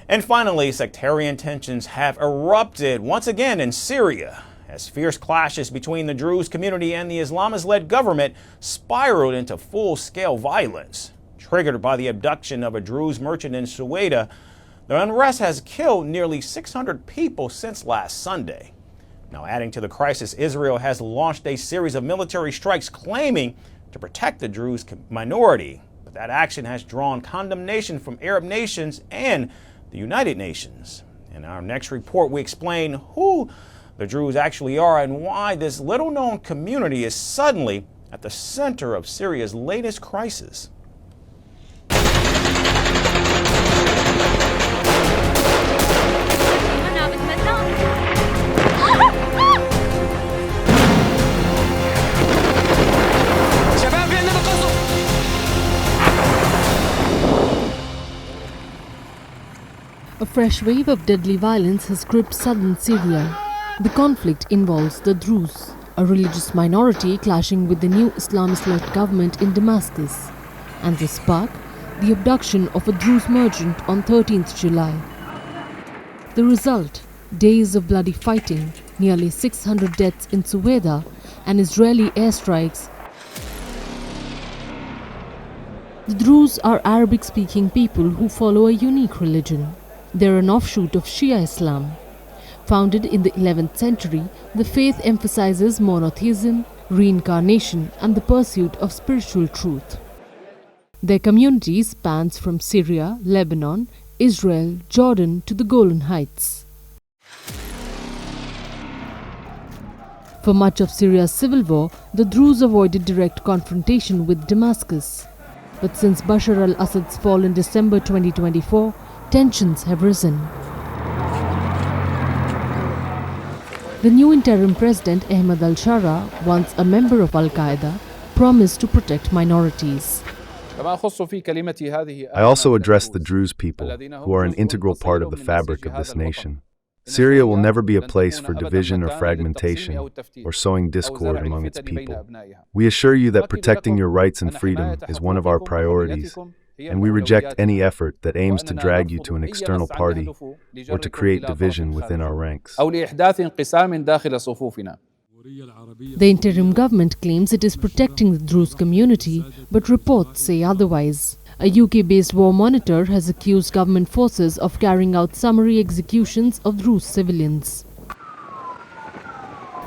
And finally, sectarian tensions have erupted once again in Syria as fierce clashes between the Druze community and the Islamist-led government spiraled into full-scale violence. Triggered by the abduction of a Druze merchant in Suweida, the unrest has killed nearly 600 people since last Sunday. Now, adding to the crisis, Israel has launched a series of military strikes claiming to protect the Druze minority. But that action has drawn condemnation from Arab nations and the United Nations. In our next report, we explain who the Druze actually are and why this little-known community is suddenly at the center of Syria's latest crisis. A fresh wave of deadly violence has gripped southern Syria. The conflict involves the Druze, a religious minority clashing with the new Islamist-led government in Damascus, and the spark, the abduction of a Druze merchant on 13th July. The result, days of bloody fighting, nearly 600 deaths in Suweida, and Israeli airstrikes. The Druze are Arabic-speaking people who follow a unique religion. They're an offshoot of Shia Islam. Founded in the 11th century, the faith emphasizes monotheism, reincarnation, and the pursuit of spiritual truth. Their community spans from Syria, Lebanon, Israel, Jordan to the Golan Heights. For much of Syria's civil war, the Druze avoided direct confrontation with Damascus. But since Bashar al-Assad's fall in December 2024, tensions have risen. The new interim president, Ahmed al-Shara, once a member of Al-Qaeda, promised to protect minorities. I also address the Druze people, who are an integral part of the fabric of this nation. Syria will never be a place for division or fragmentation, or sowing discord among its people. We assure you that protecting your rights and freedom is one of our priorities, and we reject any effort that aims to drag you to an external party or to create division within our ranks. The interim government claims it is protecting the Druze community, but reports say otherwise. A UK-based war monitor has accused government forces of carrying out summary executions of Druze civilians.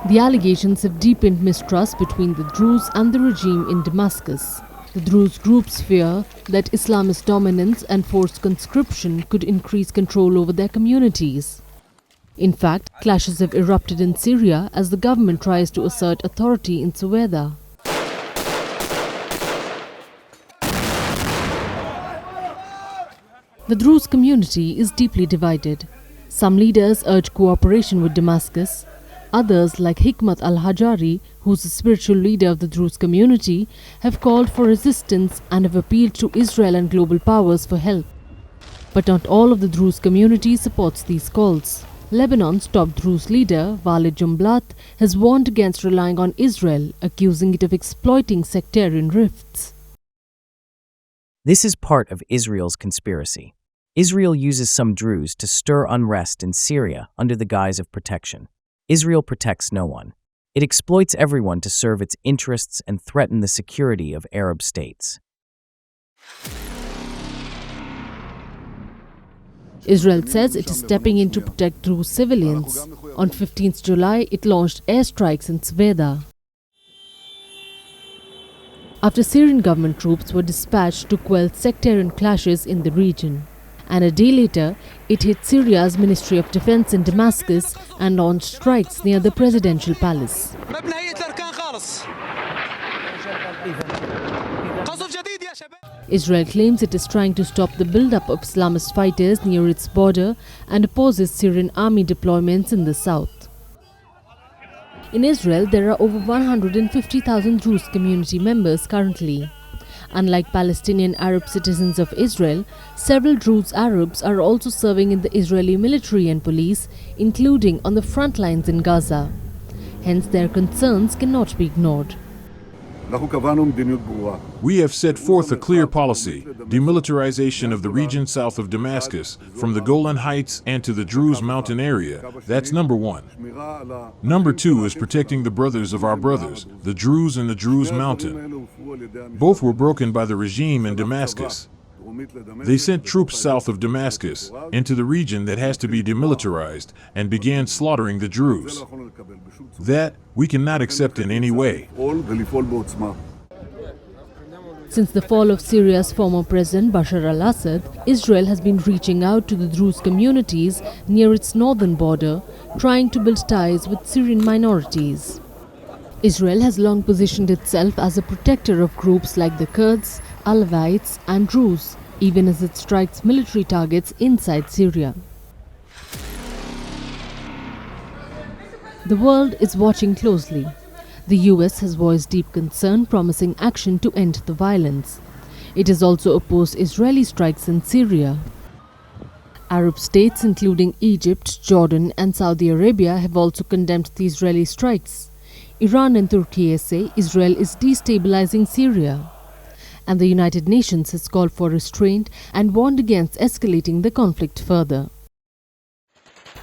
The allegations have deepened mistrust between the Druze and the regime in Damascus. The Druze groups fear that Islamist dominance and forced conscription could increase control over their communities. In fact, clashes have erupted in Syria as the government tries to assert authority in Suweida. The Druze community is deeply divided. Some leaders urge cooperation with Damascus. Others, like Hikmat al-Hajari, who's the spiritual leader of the Druze community, have called for resistance and have appealed to Israel and global powers for help. But not all of the Druze community supports these calls. Lebanon's top Druze leader, Walid Jumblat, has warned against relying on Israel, accusing it of exploiting sectarian rifts. This is part of Israel's conspiracy. Israel uses some Druze to stir unrest in Syria under the guise of protection. Israel protects no one. It exploits everyone to serve its interests and threaten the security of Arab states. Israel says it is stepping in to protect Druze civilians. On 15th July, it launched airstrikes in Suweida. After Syrian government troops were dispatched to quell sectarian clashes in the region. And a day later, it hit Syria's Ministry of Defense in Damascus and launched strikes near the presidential palace. Israel claims it is trying to stop the build-up of Islamist fighters near its border and opposes Syrian army deployments in the south. In Israel, there are over 150,000 Druze community members currently. Unlike Palestinian Arab citizens of Israel, several Druze Arabs are also serving in the Israeli military and police, including on the front lines in Gaza. Hence, their concerns cannot be ignored. We have set forth a clear policy, demilitarization of the region south of Damascus, from the Golan Heights and to the Druze mountain area. That's number one. Number two is protecting the brothers of our brothers, the Druze and the Druze mountain. Both were broken by the regime in Damascus. They sent troops south of Damascus, into the region that has to be demilitarized, and began slaughtering the Druze. That we cannot accept in any way. Since the fall of Syria's former president Bashar al-Assad, Israel has been reaching out to the Druze communities near its northern border, trying to build ties with Syrian minorities. Israel has long positioned itself as a protector of groups like the Kurds, Alawites and Druze, even as it strikes military targets inside Syria. The world is watching closely. The US has voiced deep concern, promising action to end the violence. It has also opposed Israeli strikes in Syria. Arab states including Egypt, Jordan and Saudi Arabia have also condemned the Israeli strikes. Iran and Turkey say Israel is destabilizing Syria. And the United Nations has called for restraint and warned against escalating the conflict further.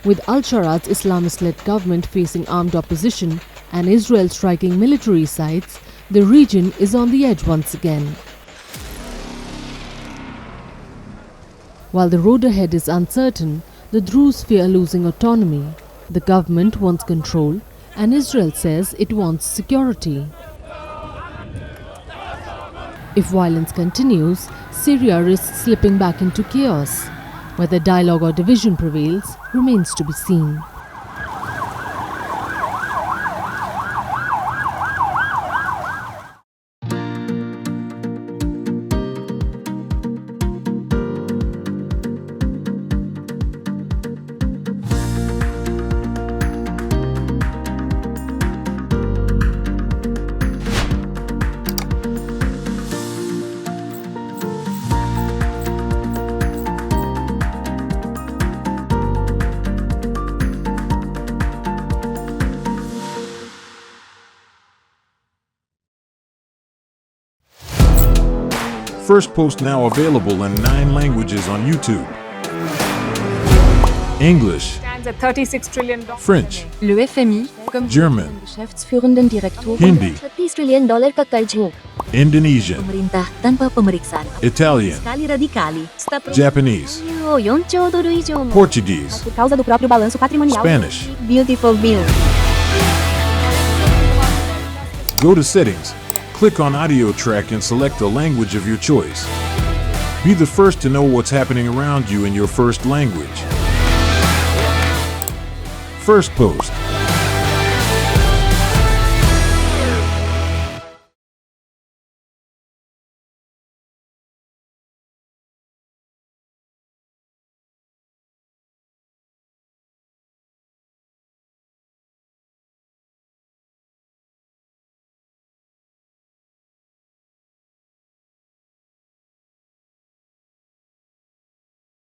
With al-Sharat's Islamist-led government facing armed opposition and Israel striking military sites, the region is on the edge once again. While the road ahead is uncertain, the Druze fear losing autonomy. The government wants control, and Israel says it wants security. If violence continues, Syria risks slipping back into chaos. Whether dialogue or division prevails remains to be seen. Firstpost now available in 9 languages on YouTube. English, $36 trillion. French, Le FMI, comme German, Geschäftsführenden Direktoren, Hindi, $30 trillion kakarjo. Indonesian, Pemerintah tanpa pemeriksaan. Italian, Sekali radikali. Japanese, 4 兆ドル以上も Portuguese, por causa do próprio balanço patrimonial. Spanish. Beautiful bill. Go to Settings, click on Audio Track and select the language of your choice. Be the first to know what's happening around you in your first language. Firstpost.